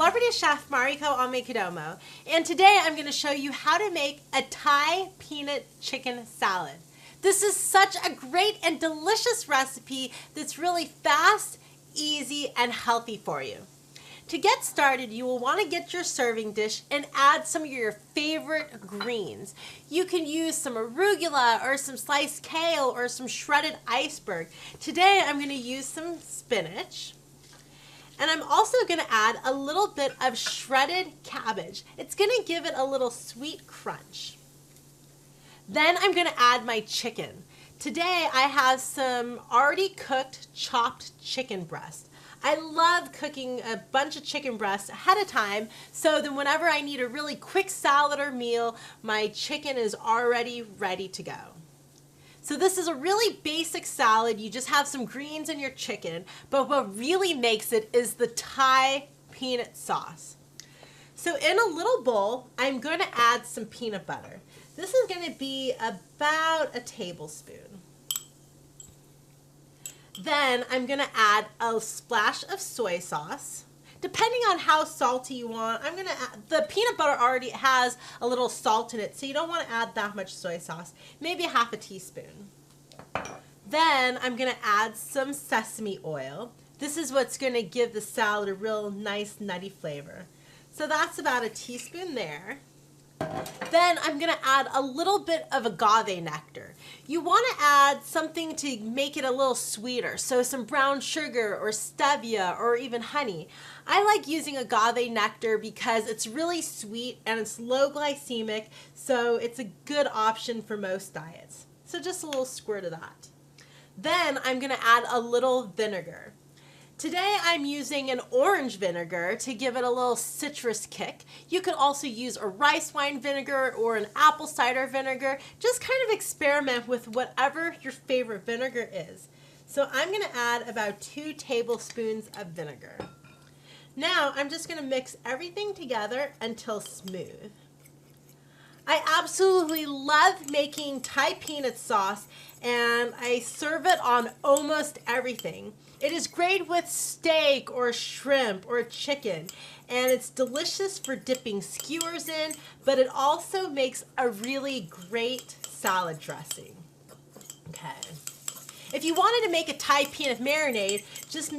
Celebrity Chef Mariko Amekudomo, and today I'm going to show you how to make a Thai peanut chicken salad. This is such a great and delicious recipe that's really fast, easy, and healthy for you. To get started, you will want to get your serving dish and add some of your favorite greens. You can use some arugula or some sliced kale or some shredded iceberg. Today I'm going to use some spinach. And I'm also going to add a little bit of shredded cabbage. It's going to give it a little sweet crunch. Then I'm going to add my chicken. Today I have some already cooked chopped chicken breast. I love cooking a bunch of chicken breasts ahead of time, so then whenever I need a really quick salad or meal, my chicken is already ready to go. So this is a really basic salad. You just have some greens in your chicken, but what really makes it is the Thai peanut sauce. So in a little bowl, I'm going to add some peanut butter. This is going to be about a tablespoon. Then I'm going to add a splash of soy sauce. Depending on how salty you want, I'm going to add, the peanut butter already has a little salt in it, so you don't want to add that much soy sauce, maybe a half a teaspoon. Then I'm going to add some sesame oil. This is what's going to give the salad a real nice nutty flavor. So that's about a teaspoon there. Then I'm going to add a little bit of agave nectar. You want to add something to make it a little sweeter, so some brown sugar or stevia or even honey. I like using agave nectar because it's really sweet and it's low glycemic, so it's a good option for most diets. So just a little squirt of that. Then I'm going to add a little vinegar. Today I'm using an orange vinegar to give it a little citrus kick. You could also use a rice wine vinegar or an apple cider vinegar. Just kind of experiment with whatever your favorite vinegar is. So I'm going to add about 2 tablespoons of vinegar. Now I'm just going to mix everything together until smooth. I absolutely love making Thai peanut sauce, and I serve it on almost everything. It is great with steak or shrimp or chicken, and it's delicious for dipping skewers in, but it also makes a really great salad dressing. Okay. If you wanted to make a Thai peanut marinade, just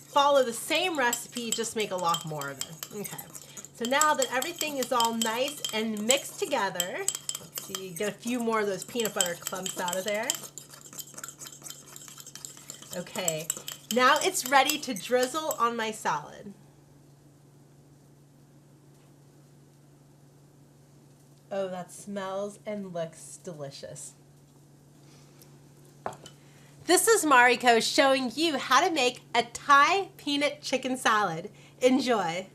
follow the same recipe, just make a lot more of it. Okay. So now that everything is all nice and mixed together, let's see, get a few more of those peanut butter clumps out of there. Okay, now it's ready to drizzle on my salad. Oh, that smells and looks delicious. This is Mariko showing you how to make a Thai peanut chicken salad. Enjoy.